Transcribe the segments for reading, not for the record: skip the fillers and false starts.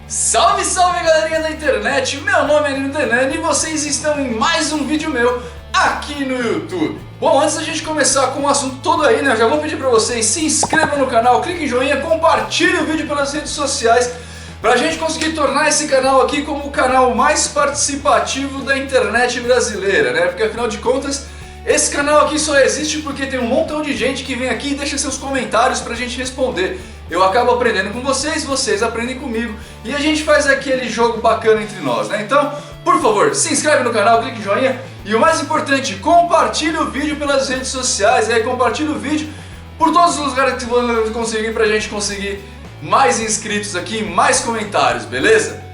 Salve, salve galerinha da internet, meu nome é Nino Denani e vocês estão em mais um vídeo meu aqui no YouTube. Bom, antes da gente começar com o assunto todo aí, né, eu já vou pedir pra vocês se inscrevam no canal, clique em joinha, compartilhe o vídeo pelas redes sociais pra gente conseguir tornar esse canal aqui como o canal mais participativo da internet brasileira, né, porque afinal de contas esse canal aqui só existe porque tem um montão de gente que vem aqui e deixa seus comentários pra gente responder. Eu acabo aprendendo com vocês, vocês aprendem comigo e a gente faz aquele jogo bacana entre nós, né? Então, por favor, se inscreve no canal, clique em joinha e o mais importante, compartilhe o vídeo pelas redes sociais, compartilhe o vídeo por todos os lugares que você conseguir pra gente conseguir mais inscritos aqui, mais comentários, beleza?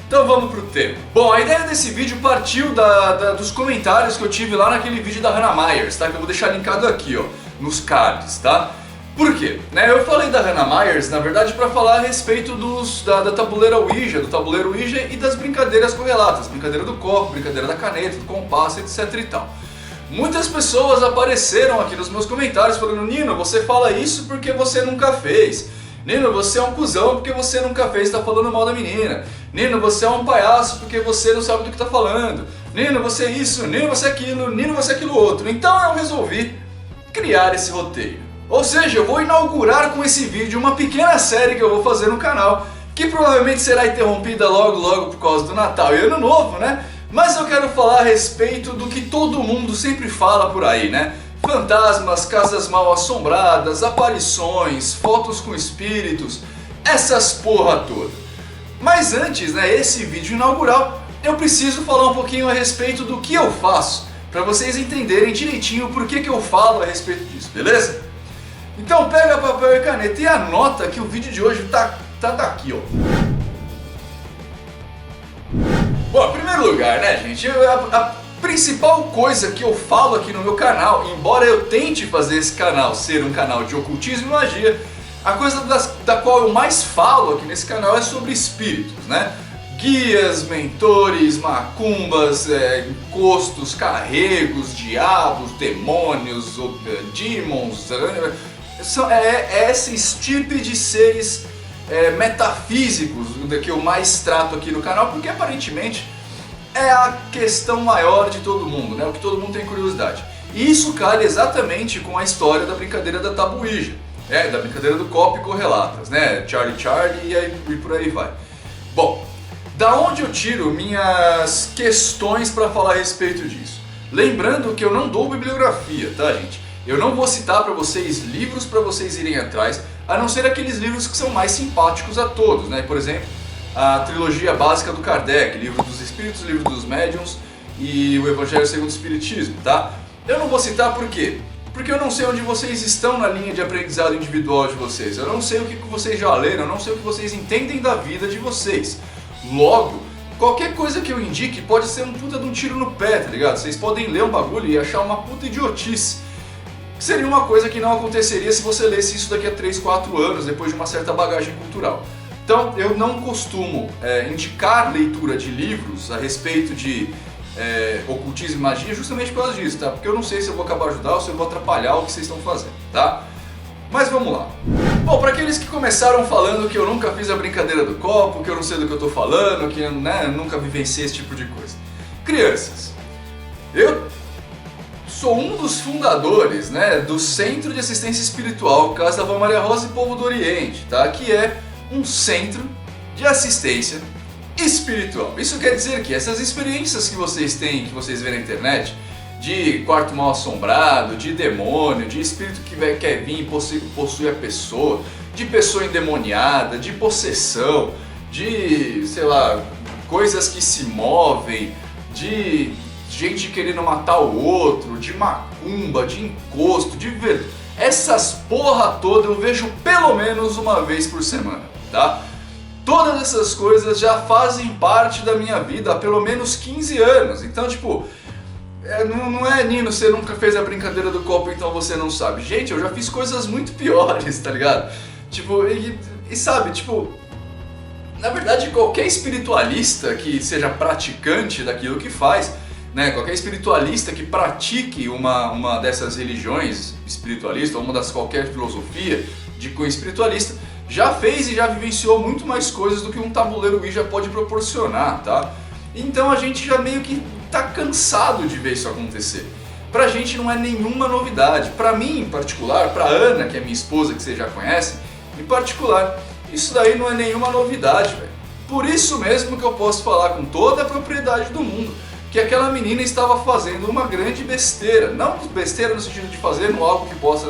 Então vamos pro tema. Bom, a ideia desse vídeo partiu dos comentários que eu tive lá naquele vídeo da Hannah Myers, tá? Que eu vou deixar linkado aqui, ó, nos cards, tá? Por quê? Eu falei da Hannah Myers, na verdade, para falar a respeito da tabuleira Ouija, do tabuleiro Ouija e das brincadeiras correlatas, brincadeira do copo, brincadeira da caneta, do compasso, etc e tal. Muitas pessoas apareceram aqui nos meus comentários falando: Nino, você fala isso porque você nunca fez. Nino, você é um cuzão porque você nunca fez, tá falando mal da menina. Nino, você é um palhaço porque você não sabe do que tá falando. Nino, você é isso, Nino, você é aquilo, Nino, você é aquilo outro. Então eu resolvi criar esse roteiro. Ou seja, eu vou inaugurar com esse vídeo uma pequena série que eu vou fazer no canal, que provavelmente será interrompida logo por causa do Natal e Ano Novo, né? Mas eu quero falar a respeito do que todo mundo sempre fala por aí, né? Fantasmas, casas mal assombradas, aparições, fotos com espíritos, essas porra toda. Mas antes, né, esse vídeo inaugural, eu preciso falar um pouquinho a respeito do que eu faço, para vocês entenderem direitinho por que eu falo a respeito disso, beleza? Então pega papel e caneta e anota que o vídeo de hoje tá daqui, ó. Bom, em primeiro lugar, né, gente, a principal coisa que eu falo aqui no meu canal, embora eu tente fazer esse canal ser um canal de ocultismo e magia, a coisa da qual eu mais falo aqui nesse canal é sobre espíritos, né? Guias, mentores, macumbas, encostos, carregos, diabos, demônios, demons, esse estirpe de seres metafísicos que eu mais trato aqui no canal, porque aparentemente é a questão maior de todo mundo, né? O que todo mundo tem curiosidade. E isso calha exatamente com a história da brincadeira da Tabu Ouija, da brincadeira do copo e correlatas, né? Charlie e por aí vai. Bom, da onde eu tiro minhas questões para falar a respeito disso? Lembrando que eu não dou bibliografia, tá, gente? Eu não vou citar para vocês livros para vocês irem atrás, a não ser aqueles livros que são mais simpáticos a todos, né? Por exemplo, a trilogia básica do Kardec, Livro dos Espíritos, Livro dos Médiuns e o Evangelho segundo o Espiritismo, tá? Eu não vou citar por quê? Porque eu não sei onde vocês estão na linha de aprendizado individual de vocês, eu não sei o que vocês já leram, eu não sei o que vocês entendem da vida de vocês. Logo, qualquer coisa que eu indique pode ser um puta de um tiro no pé, tá ligado? Vocês podem ler um bagulho e achar uma puta idiotice. Seria uma coisa que não aconteceria se você lesse isso daqui a 3, 4 anos, depois de uma certa bagagem cultural. Então, eu não costumo indicar leitura de livros a respeito de ocultismo e magia justamente por causa disso, tá? Porque eu não sei se eu vou acabar ajudar ou se eu vou atrapalhar o que vocês estão fazendo, tá? Mas vamos lá. Bom, para aqueles que começaram falando que eu nunca fiz a brincadeira do copo, que eu não sei do que eu tô falando, que eu nunca vivenciei esse tipo de coisa. Crianças, eu sou um dos fundadores, né, do Centro de Assistência Espiritual Casa da Vó Maria Rosa e Povo do Oriente, tá? Que é um centro de assistência espiritual. Isso quer dizer que essas experiências que vocês têm, que vocês vêem na internet, de quarto mal assombrado, de demônio, de espírito que quer vir e possui a pessoa, de pessoa endemoniada, de possessão, de, sei lá, coisas que se movem, de gente querendo matar o outro, de macumba, de encosto, essas porra toda eu vejo pelo menos uma vez por semana, tá? Todas essas coisas já fazem parte da minha vida há pelo menos 15 anos, então tipo, não é Nino, você nunca fez a brincadeira do copo, então você não sabe. Gente, eu já fiz coisas muito piores, tá ligado? Tipo, e sabe, tipo, na verdade qualquer espiritualista que seja praticante daquilo que faz, né, qualquer espiritualista que pratique uma dessas religiões espiritualistas, ou uma das qualquer filosofia de cunho espiritualista, já fez e já vivenciou muito mais coisas do que um tabuleiro Ouija pode proporcionar, tá? Então a gente já meio que tá cansado de ver isso acontecer. Pra gente não é nenhuma novidade. Pra mim, em particular, pra Ana, que é minha esposa, que vocês já conhecem, em particular, isso daí não é nenhuma novidade, velho. Por isso mesmo que eu posso falar com toda a propriedade do mundo que aquela menina estava fazendo uma grande besteira. Não besteira no sentido de fazer algo que possa...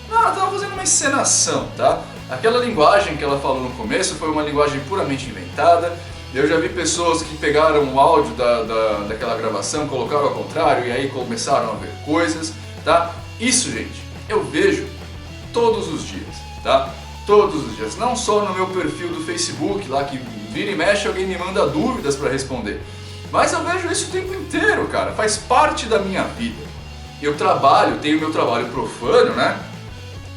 Não, ela estava fazendo uma encenação, tá? Aquela linguagem que ela falou no começo foi uma linguagem puramente inventada. Eu já vi pessoas que pegaram o áudio daquela gravação, colocaram ao contrário e aí começaram a ver coisas, tá? Isso, gente, eu vejo todos os dias, tá? Todos os dias, não só no meu perfil do Facebook, lá que vira e mexe alguém me manda dúvidas para responder, mas eu vejo isso o tempo inteiro, cara, faz parte da minha vida. Eu trabalho, tenho meu trabalho profano, né?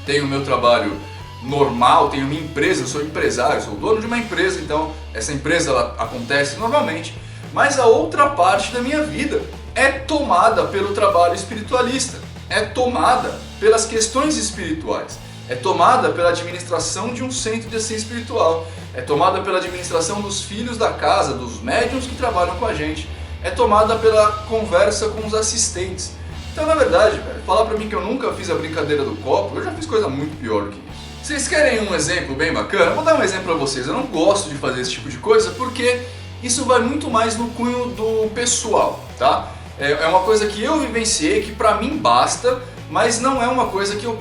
Tenho meu trabalho normal, tenho minha empresa, eu sou empresário, sou dono de uma empresa, então essa empresa ela acontece normalmente, mas a outra parte da minha vida é tomada pelo trabalho espiritualista, é tomada pelas questões espirituais, é tomada pela administração de um centro de assistência espiritual, é tomada pela administração dos filhos da casa, dos médiuns que trabalham com a gente, é tomada pela conversa com os assistentes. Então, na verdade, velho, falar pra mim que eu nunca fiz a brincadeira do copo, eu já fiz coisa muito pior do que isso. Vocês querem um exemplo bem bacana? Vou dar um exemplo pra vocês. Eu não gosto de fazer esse tipo de coisa porque isso vai muito mais no cunho do pessoal, tá? É uma coisa que eu vivenciei, que pra mim basta, mas não é uma coisa que eu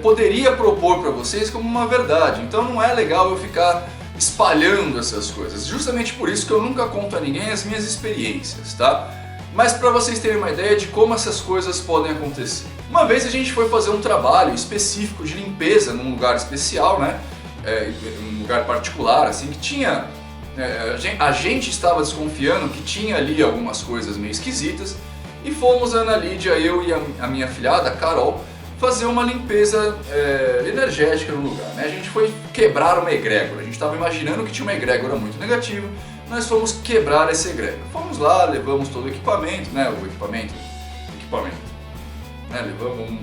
poderia propor pra vocês como uma verdade. Então não é legal eu ficar espalhando essas coisas. Justamente por isso que eu nunca conto a ninguém as minhas experiências, tá? Mas para vocês terem uma ideia de como essas coisas podem acontecer. Uma vez a gente foi fazer um trabalho específico de limpeza num lugar especial, né? Um lugar particular, assim, que tinha... a gente estava desconfiando que tinha ali algumas coisas meio esquisitas e fomos, a Ana Lídia, eu e a minha filhada, a Carol, fazer uma limpeza energética no lugar, né? A gente foi quebrar uma egrégora, a gente estava imaginando que tinha uma egrégora muito negativa, nós fomos quebrar essa egrégora. Fomos lá, levamos todo o equipamento, né? Né? Levamos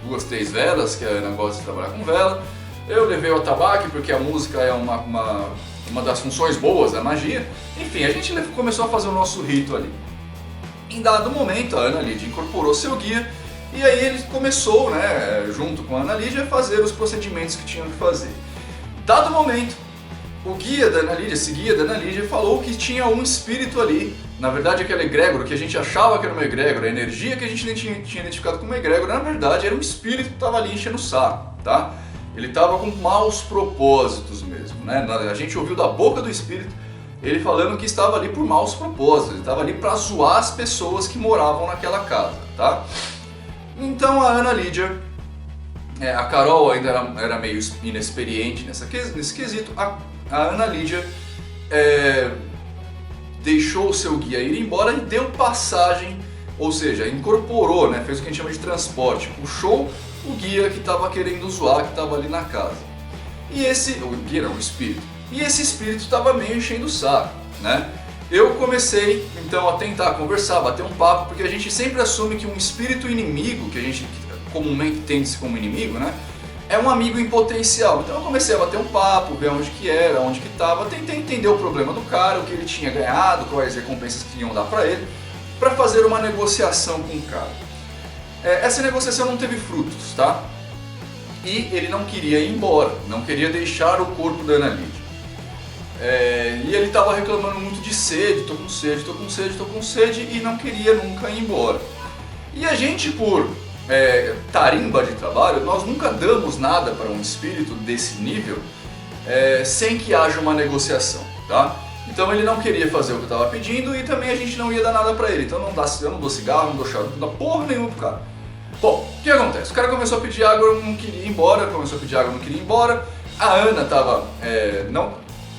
2, 3 velas, que a Ana gosta de trabalhar com vela. Eu levei o atabaque, porque a música é uma das funções boas da magia. Enfim, a gente começou a fazer o nosso rito ali. Em dado momento, a Ana Lídia incorporou seu guia, e aí ele começou, né, junto com a Ana Lídia, a fazer os procedimentos que tinham que fazer. Dado momento, o guia da Ana Lídia, esse guia da Ana Lídia, falou que tinha um espírito ali. Na verdade, aquela egrégora que a gente achava que era uma egrégora, a energia que a gente tinha identificado como uma egrégora, na verdade era um espírito que estava ali enchendo o saco, tá? Ele estava com maus propósitos mesmo, né? A gente ouviu da boca do espírito ele falando que estava ali por maus propósitos, ele estava ali para zoar as pessoas que moravam naquela casa, tá? Então a Ana Lídia, a Carol ainda era meio inexperiente nesse quesito, a Ana Lídia deixou o seu guia ir embora e deu passagem, ou seja, incorporou, né, fez o que a gente chama de transporte, puxou o guia que estava querendo zoar, que estava ali na casa. E o guia não, o espírito. E esse espírito estava meio enchendo o saco, né? Eu comecei então a tentar conversar, bater um papo, porque a gente sempre assume que um espírito inimigo, que a gente comumente entende-se como inimigo, né, é um amigo em potencial. Então eu comecei a bater um papo, ver onde que era, onde que estava, tentei entender o problema do cara, o que ele tinha ganhado, quais recompensas que iam dar para ele, para fazer uma negociação com o cara. Essa negociação não teve frutos, tá? E ele não queria ir embora, não queria deixar o corpo da Ana Lídia. E ele estava reclamando muito de sede, tô com sede, e não queria nunca ir embora. E a gente, por tarimba de trabalho, nós nunca damos nada para um espírito desse nível sem que haja uma negociação, tá? Então ele não queria fazer o que eu estava pedindo e também a gente não ia dar nada para ele. Então eu não dou cigarro, não dou charuto, não dou porra nenhuma pro cara. Bom, o que acontece? O cara começou a pedir água, eu não queria ir embora, A Ana estava,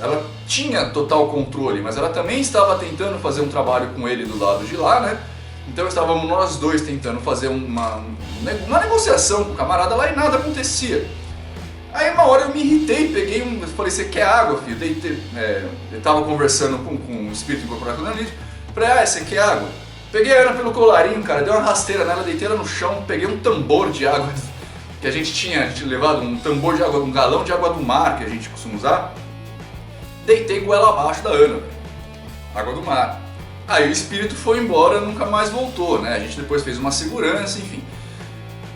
ela tinha total controle, mas ela também estava tentando fazer um trabalho com ele do lado de lá, né? Então estávamos nós dois tentando fazer uma negociação com o camarada lá e nada acontecia. Aí uma hora eu me irritei, eu falei, você quer água, filho? Eu estava conversando com o espírito incorporado da Ana Lídia, falei, você quer água? Peguei a Ana pelo colarinho, cara, dei uma rasteira nela, deitei ela no chão, peguei um tambor de água, que a gente tinha levado um tambor de água, um galão de água do mar que a gente costuma usar, deitei goela abaixo da Ana, água do mar. Aí o espírito foi embora, nunca mais voltou, né? A gente depois fez uma segurança, enfim.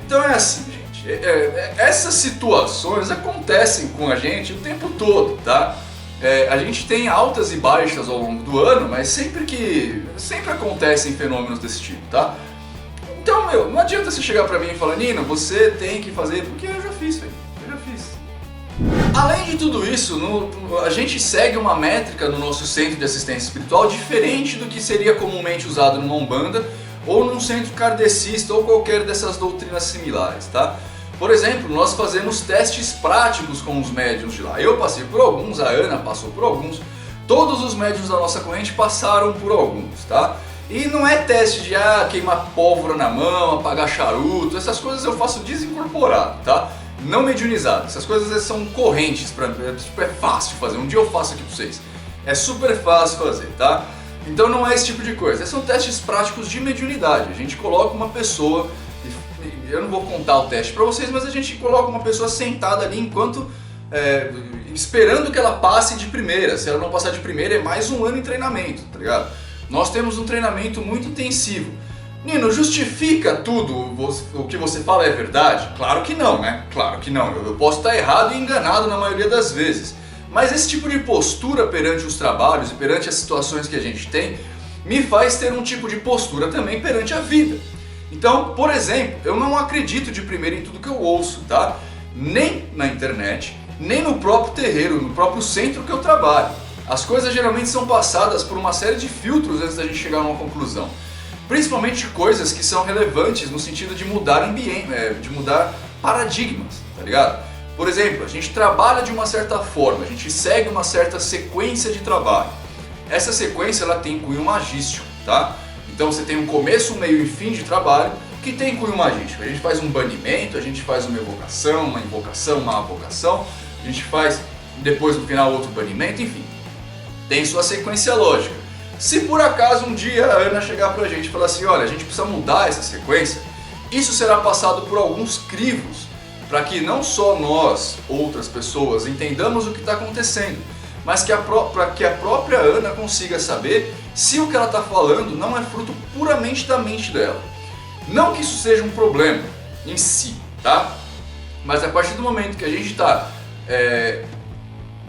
Então é assim, gente, essas situações acontecem com a gente o tempo todo, tá? A gente tem altas e baixas ao longo do ano, mas sempre acontecem fenômenos desse tipo, tá? Então, não adianta você chegar pra mim e falar, Nino, você tem que fazer, porque eu já fiz, velho, eu já fiz. Além de tudo isso, a gente segue uma métrica no nosso centro de assistência espiritual diferente do que seria comumente usado numa Umbanda ou num centro kardecista ou qualquer dessas doutrinas similares, tá? Por exemplo, nós fazemos testes práticos com os médiuns de lá. Eu passei por alguns, a Ana passou por alguns, todos os médiuns da nossa corrente passaram por alguns, tá? E não é teste de queimar pólvora na mão, apagar charuto, essas coisas eu faço desincorporado, tá? Não mediunizado, essas coisas são correntes, é fácil fazer, um dia eu faço aqui pra vocês. É super fácil fazer, tá? Então não é esse tipo de coisa, são testes práticos de mediunidade. A gente coloca uma pessoa, eu não vou contar o teste pra vocês, mas a gente coloca uma pessoa sentada ali enquanto, esperando que ela passe de primeira. Se ela não passar de primeira é mais um ano em treinamento, tá ligado? Nós temos um treinamento muito intensivo. Nino, justifica tudo o que você fala é verdade? Claro que não, né? Claro que não. Eu posso estar errado e enganado na maioria das vezes. Mas esse tipo de postura perante os trabalhos e perante as situações que a gente tem me faz ter um tipo de postura também perante a vida. Então, por exemplo, eu não acredito de primeira em tudo que eu ouço, tá? Nem na internet, nem no próprio terreiro, no próprio centro que eu trabalho. As coisas geralmente são passadas por uma série de filtros antes da gente chegar a uma conclusão. Principalmente coisas que são relevantes no sentido de mudar ambiente, de mudar paradigmas, tá ligado? Por exemplo, a gente trabalha de uma certa forma, a gente segue uma certa sequência de trabalho. Essa sequência ela tem cunho magístico, tá? Então você tem um começo, um meio e fim de trabalho que tem cunho magístico. A gente faz um banimento, a gente faz uma evocação, uma avocação, a gente faz depois no final outro banimento, enfim. Tem sua sequência lógica. Se por acaso um dia a Ana chegar pra gente e falar assim, olha, a gente precisa mudar essa sequência, isso será passado por alguns crivos, para que não só nós, outras pessoas, entendamos o que está acontecendo, mas para que a própria Ana consiga saber se o que ela está falando não é fruto puramente da mente dela. Não que isso seja um problema em si, tá? Mas a partir do momento que a gente está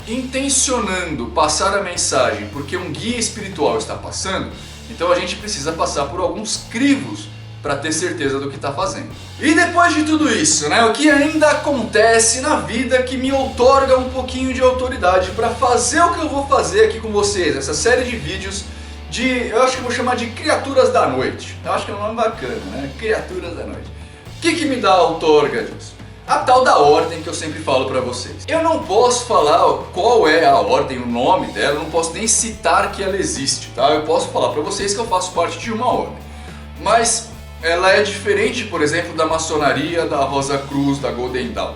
intencionando passar a mensagem porque um guia espiritual está passando, então a gente precisa passar por alguns crivos para ter certeza do que está fazendo. E depois de tudo isso, né, o que ainda acontece na vida que me outorga um pouquinho de autoridade para fazer o que eu vou fazer aqui com vocês, essa série de vídeos eu acho que eu vou chamar de Criaturas da Noite. Eu acho que é um nome bacana, né? Criaturas da Noite. O que me dá outorga disso? A tal da ordem que eu sempre falo pra vocês. Eu não posso falar qual é a ordem, o nome dela, eu não posso nem citar que ela existe, tá? Eu posso falar pra vocês que eu faço parte de uma ordem. Mas ela é diferente, por exemplo, da maçonaria, da Rosa Cruz, da Golden Dawn.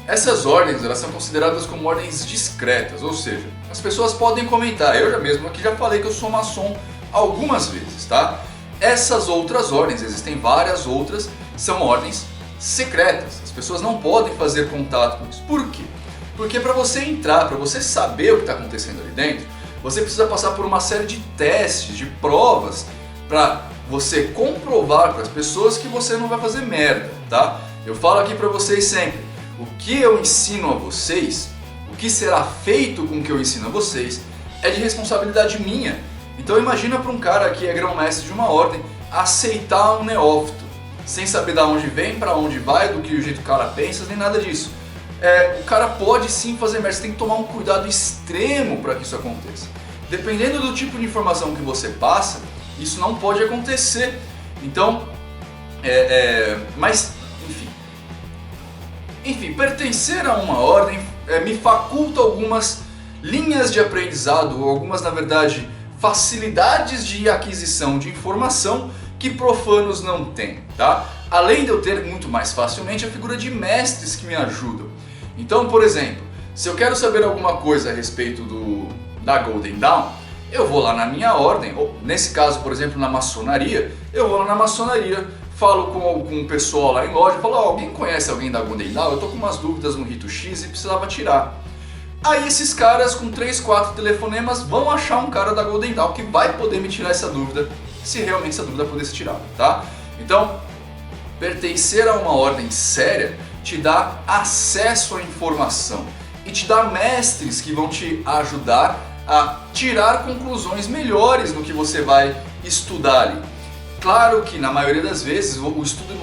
Essas ordens, elas são consideradas como ordens discretas, ou seja, as pessoas podem comentar. Eu já mesmo aqui já falei que eu sou maçom algumas vezes, tá? Essas outras ordens, existem várias outras, são ordens secretas. As pessoas não podem fazer contato com isso. Por quê? Porque para você entrar, para você saber o que está acontecendo ali dentro, você precisa passar por uma série de testes, de provas, para você comprovar para as pessoas que você não vai fazer merda, tá? Eu falo aqui para vocês sempre, o que eu ensino a vocês, o que será feito com o que eu ensino a vocês, é de responsabilidade minha. Então imagina para um cara que é grão-mestre de uma ordem aceitar um neófito, sem saber de onde vem, para onde vai, do que o jeito que o cara pensa, nem nada disso. O cara pode sim fazer merda, você tem que tomar um cuidado extremo para que isso aconteça. Dependendo do tipo de informação que você passa, isso não pode acontecer. Então, mas, enfim, pertencer a uma ordem me faculta algumas linhas de aprendizado, ou algumas, na verdade, facilidades de aquisição de informação que profanos não têm, tá? Além de eu ter muito mais facilmente a figura de mestres que me ajudam. Então, por exemplo, se eu quero saber alguma coisa a respeito da Golden Dawn, eu vou lá na minha ordem, ou nesse caso, por exemplo, na maçonaria, eu vou lá na maçonaria, falo com o pessoal lá em loja, falo, alguém conhece alguém da Golden Dawn? Eu tô com umas dúvidas no rito X e precisava tirar. Aí esses caras com 3, 4 telefonemas vão achar um cara da Golden Dawn que vai poder me tirar essa dúvida, se realmente essa dúvida puder ser tirada, tá? Então, pertencer a uma ordem séria te dá acesso à informação e te dá mestres que vão te ajudar a tirar conclusões melhores no que você vai estudar ali. Claro que na maioria das vezes o estudo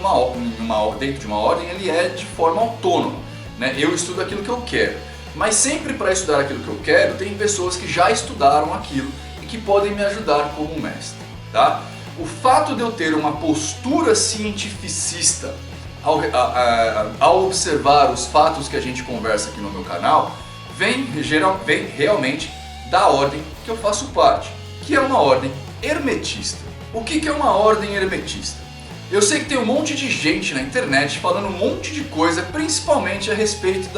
dentro de uma ordem ele é de forma autônoma, né? Eu estudo aquilo que eu quero, mas sempre para estudar aquilo que eu quero tem pessoas que já estudaram aquilo e que podem me ajudar como mestre, tá? O fato de eu ter uma postura cientificista ao observar os fatos que a gente conversa aqui no meu canal, vem realmente da ordem que eu faço parte, que é uma ordem hermetista. O que é uma ordem hermetista? Eu sei que tem um monte de gente na internet falando um monte de coisa, principalmente a respeito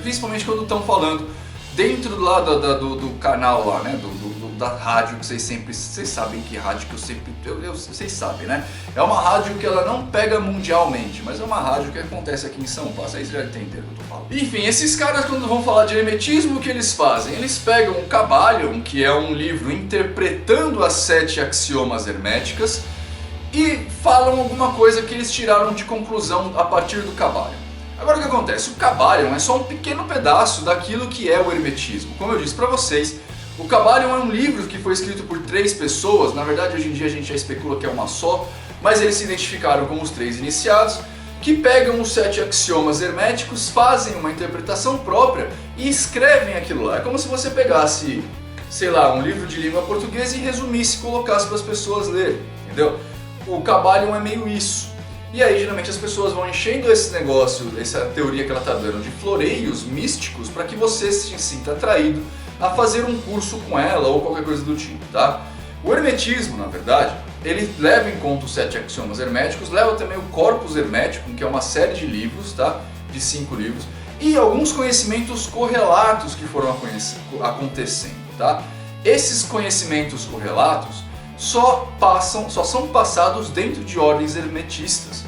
principalmente quando estão falando dentro lá do canal lá, né, da rádio que vocês sabem que rádio que vocês sabem, né? É uma rádio que ela não pega mundialmente, mas é uma rádio que acontece aqui em São Paulo, vocês já entenderam o que eu tô falando. Enfim, esses caras quando vão falar de hermetismo, o que eles fazem? Eles pegam o Kybalion, que é um livro interpretando as 7 axiomas herméticas, e falam alguma coisa que eles tiraram de conclusão a partir do Kybalion. Agora o que acontece? O Kybalion é só um pequeno pedaço daquilo que é o hermetismo. Como eu disse para vocês, o Kybalion é um livro que foi escrito por 3 pessoas, na verdade hoje em dia a gente já especula que é uma só, mas eles se identificaram como os 3 iniciados, que pegam os 7 axiomas herméticos, fazem uma interpretação própria e escrevem aquilo lá. É como se você pegasse, sei lá, um livro de língua portuguesa e resumisse e colocasse para as pessoas lerem, entendeu? O Kybalion é meio isso. E aí geralmente as pessoas vão enchendo esse negócio, essa teoria que ela está dando de floreios místicos para que você se sinta atraído a fazer um curso com ela ou qualquer coisa do tipo, tá? O hermetismo, na verdade, ele leva em conta os 7 axiomas herméticos, leva também o corpus hermético, que é uma série de livros, tá? De 5 livros, e alguns conhecimentos correlatos que foram acontecendo, tá? Esses conhecimentos correlatos só são passados dentro de ordens hermetistas.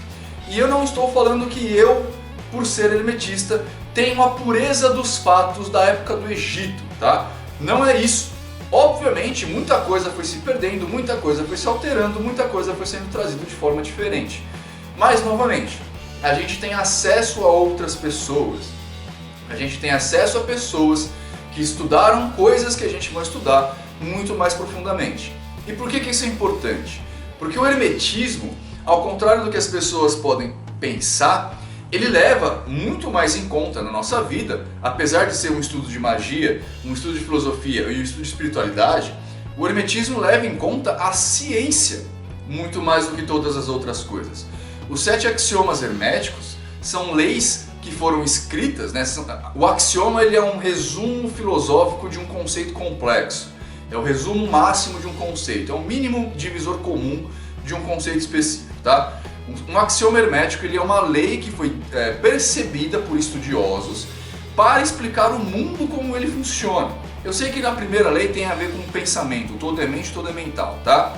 E eu não estou falando que eu, por ser hermetista, tenho a pureza dos fatos da época do Egito, tá? Não é isso. Obviamente, muita coisa foi se perdendo, muita coisa foi se alterando, muita coisa foi sendo trazida de forma diferente. Mas, novamente, a gente tem acesso a outras pessoas. A gente tem acesso a pessoas que estudaram coisas que a gente vai estudar muito mais profundamente. E por que isso é importante? Porque o hermetismo, ao contrário do que as pessoas podem pensar, ele leva muito mais em conta na nossa vida, apesar de ser um estudo de magia, um estudo de filosofia e um estudo de espiritualidade, o hermetismo leva em conta a ciência muito mais do que todas as outras coisas. Os 7 axiomas herméticos são leis que foram escritas, né? O axioma ele é um resumo filosófico de um conceito complexo, é o resumo máximo de um conceito, é o mínimo divisor comum de um conceito específico, tá? Um axioma hermético ele é uma lei que foi percebida por estudiosos para explicar o mundo como ele funciona. Eu sei que na primeira lei tem a ver com o pensamento, todo é mente, todo é mental, tá?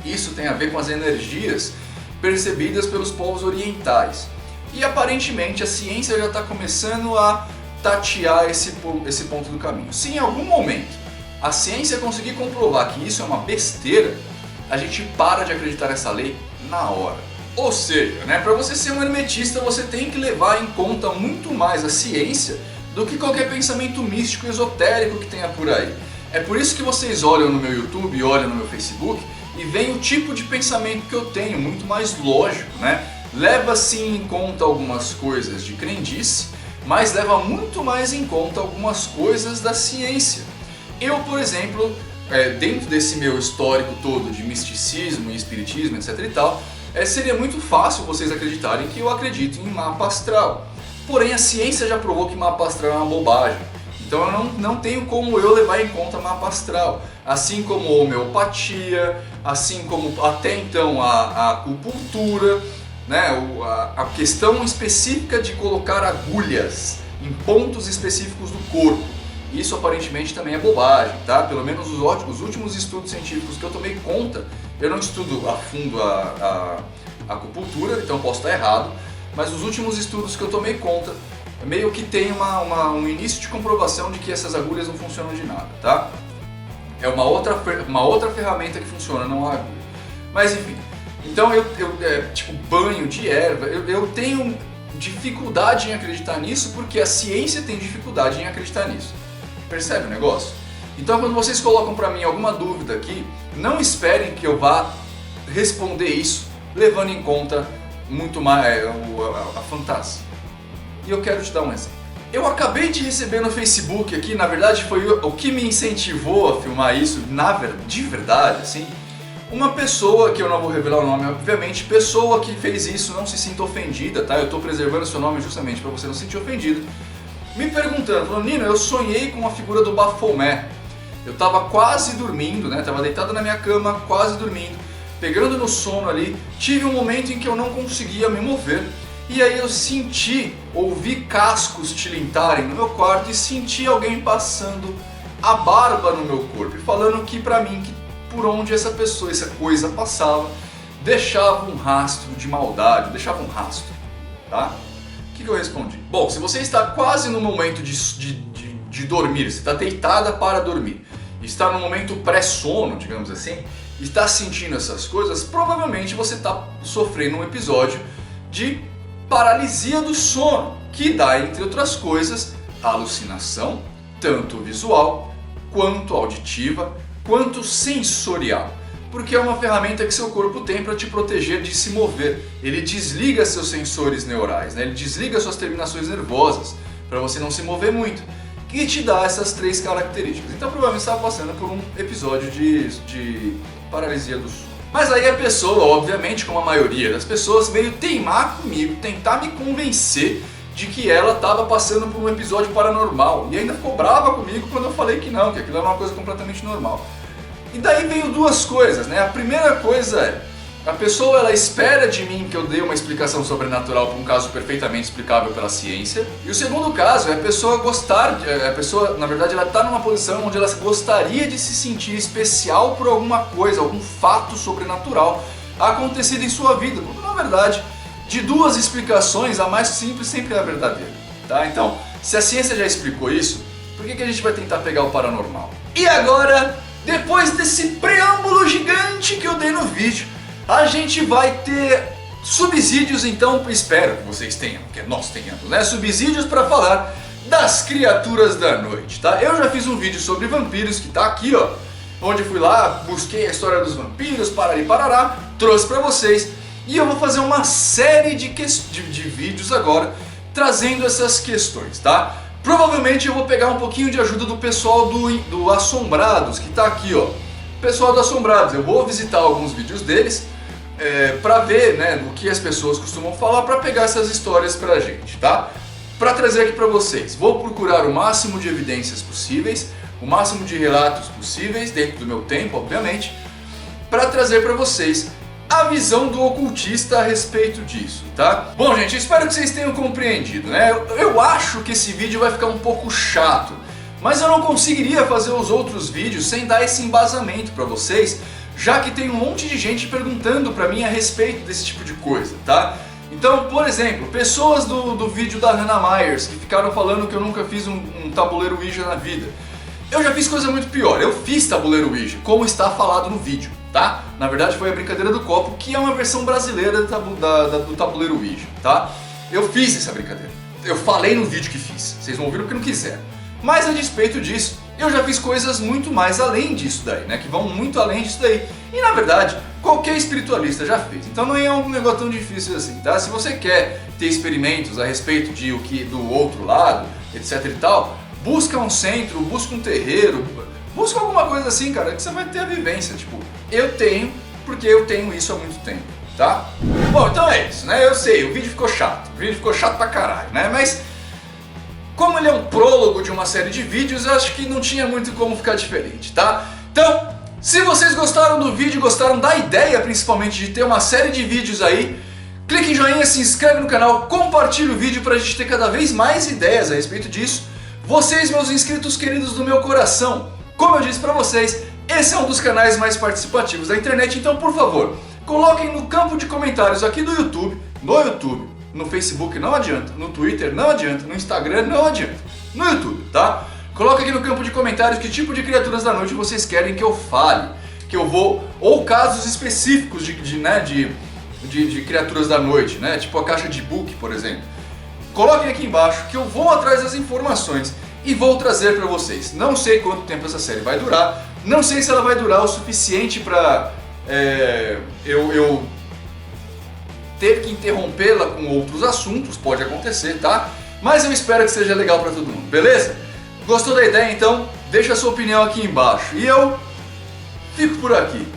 Isso tem a ver com as energias percebidas pelos povos orientais. E aparentemente a ciência já está começando a tatear esse ponto do caminho. Se em algum momento a ciência conseguir comprovar que isso é uma besteira, a gente para de acreditar nessa lei na hora. Ou seja, né, para você ser um hermetista, você tem que levar em conta muito mais a ciência do que qualquer pensamento místico esotérico que tenha por aí. É por isso que vocês olham no meu YouTube, olham no meu Facebook e veem o tipo de pensamento que eu tenho, muito mais lógico, né? Leva sim em conta algumas coisas de crendice, mas leva muito mais em conta algumas coisas da ciência. Eu, por exemplo, dentro desse meu histórico todo de misticismo e espiritismo, etc e tal, seria muito fácil vocês acreditarem que eu acredito em mapa astral. Porém, a ciência já provou que mapa astral é uma bobagem. Então eu não tenho como eu levar em conta mapa astral. Assim como a homeopatia, assim como até então a acupuntura, né? A questão específica de colocar agulhas em pontos específicos do corpo. Isso aparentemente também é bobagem, tá? Pelo menos os últimos estudos científicos que eu tomei conta, eu não estudo a fundo acupuntura, então posso estar errado, mas os últimos estudos que eu tomei conta, meio que tem um início de comprovação de que essas agulhas não funcionam de nada, tá? É uma outra ferramenta que funciona, não a agulha. Mas enfim, então tipo banho de erva, eu tenho dificuldade em acreditar nisso porque a ciência tem dificuldade em acreditar nisso. Percebe o negócio? Então quando vocês colocam pra mim alguma dúvida aqui, não esperem que eu vá responder isso levando em conta muito mais a fantasia. E eu quero te dar um exemplo. Eu acabei de receber no Facebook aqui, na verdade foi o que me incentivou a filmar isso, de verdade, assim, uma pessoa, que eu não vou revelar o nome obviamente, pessoa que fez isso, não se sinta ofendida, tá? Eu tô preservando seu nome justamente para você não se sentir ofendido, me perguntando, falando, Nino, eu sonhei com a figura do Baphomet. Eu tava quase dormindo, né? Tava deitado na minha cama, quase dormindo, pegando no sono ali, tive um momento em que eu não conseguia me mover. E aí eu ouvi cascos tilintarem no meu quarto e senti alguém passando a barba no meu corpo e falando que pra mim, que por onde essa coisa passava, deixava um rastro de maldade, deixava um rastro, tá? O que eu respondi? Bom, se você está quase no momento de dormir, você está deitada para dormir, está no momento pré-sono, digamos assim, e está sentindo essas coisas, provavelmente você está sofrendo um episódio de paralisia do sono, que dá, entre outras coisas, alucinação, tanto visual, quanto auditiva, quanto sensorial. Porque é uma ferramenta que seu corpo tem para te proteger de se mover. Ele desliga seus sensores neurais, né? Ele desliga suas terminações nervosas, para você não se mover muito, que te dá essas 3 características. Então provavelmente você estava passando por um episódio de paralisia do sono. Mas aí a pessoa, obviamente, como a maioria das pessoas, veio teimar comigo, tentar me convencer de que ela estava passando por um episódio paranormal. E ainda ficou brava comigo quando eu falei que não, que aquilo era uma coisa completamente normal. E daí veio 2 coisas, né? A primeira coisa é, a pessoa ela espera de mim que eu dê uma explicação sobrenatural para um caso perfeitamente explicável pela ciência. E o segundo caso é a pessoa na verdade, ela está numa posição onde ela gostaria de se sentir especial por alguma coisa, algum fato sobrenatural acontecido em sua vida. Quando na verdade, de 2 explicações, a mais simples sempre é a verdadeira, tá? Então, se a ciência já explicou isso, por que a gente vai tentar pegar o paranormal? E agora, depois desse preâmbulo gigante que eu dei no vídeo, a gente vai ter subsídios, então espero que vocês tenham, que nós tenhamos, né? Subsídios para falar das criaturas da noite, tá? Eu já fiz um vídeo sobre vampiros que tá aqui, ó, onde eu fui lá, busquei a história dos vampiros, parará, trouxe para vocês, e eu vou fazer uma série de vídeos agora trazendo essas questões, tá? Provavelmente eu vou pegar um pouquinho de ajuda do pessoal do Assombrados, que tá aqui, ó. Pessoal do Assombrados, eu vou visitar alguns vídeos deles para ver, né, o que as pessoas costumam falar, para pegar essas histórias pra gente, tá? Para trazer aqui para vocês, vou procurar o máximo de evidências possíveis, o máximo de relatos possíveis, dentro do meu tempo, obviamente, para trazer para vocês a visão do ocultista a respeito disso, tá? Bom, gente, espero que vocês tenham compreendido, né? Eu acho que esse vídeo vai ficar um pouco chato, mas eu não conseguiria fazer os outros vídeos sem dar esse embasamento para vocês, já que tem um monte de gente perguntando para mim a respeito desse tipo de coisa, tá? Então, por exemplo, pessoas do vídeo da Hannah Myers que ficaram falando que eu nunca fiz um tabuleiro Ouija na vida. Eu já fiz coisa muito pior, eu fiz tabuleiro Ouija, como está falado no vídeo, tá? Na verdade foi a brincadeira do copo, que é uma versão brasileira do tabuleiro Ouija, tá? Eu fiz essa brincadeira, eu falei no vídeo que fiz, vocês não ouviram porque não quiseram. Mas a despeito disso, eu já fiz coisas muito mais além disso daí, né? Que vão muito além disso daí. E na verdade, qualquer espiritualista já fez. Então não é um negócio tão difícil assim, tá? Se você quer ter experimentos a respeito do outro lado, etc e tal, busca um centro, busca um terreiro, busca alguma coisa assim, cara, que você vai ter a vivência. Tipo, eu tenho, porque eu tenho isso há muito tempo, tá? Bom, então é isso, né? Eu sei, o vídeo ficou chato. O vídeo ficou chato pra caralho, né? Mas como ele é um prólogo de uma série de vídeos, eu acho que não tinha muito como ficar diferente, tá? Então, se vocês gostaram do vídeo, gostaram da ideia principalmente de ter uma série de vídeos aí, clique em joinha, se inscreve no canal, compartilhe o vídeo pra gente ter cada vez mais ideias a respeito disso. Vocês, meus inscritos queridos do meu coração, como eu disse pra vocês, esse é um dos canais mais participativos da internet, então por favor, coloquem no campo de comentários aqui do YouTube, no Facebook não adianta, no Twitter não adianta, no Instagram não adianta, no YouTube, tá? Coloca aqui no campo de comentários que tipo de criaturas da noite vocês querem que eu fale, que eu vou, ou casos específicos de criaturas da noite, né? Tipo a caixa de book, por exemplo. Coloquem aqui embaixo que eu vou atrás das informações e vou trazer para vocês. Não sei quanto tempo essa série vai durar, não sei se ela vai durar o suficiente para eu ter que interrompê-la com outros assuntos, pode acontecer, tá? Mas eu espero que seja legal para todo mundo, beleza? Gostou da ideia? Então deixa a sua opinião aqui embaixo e eu fico por aqui.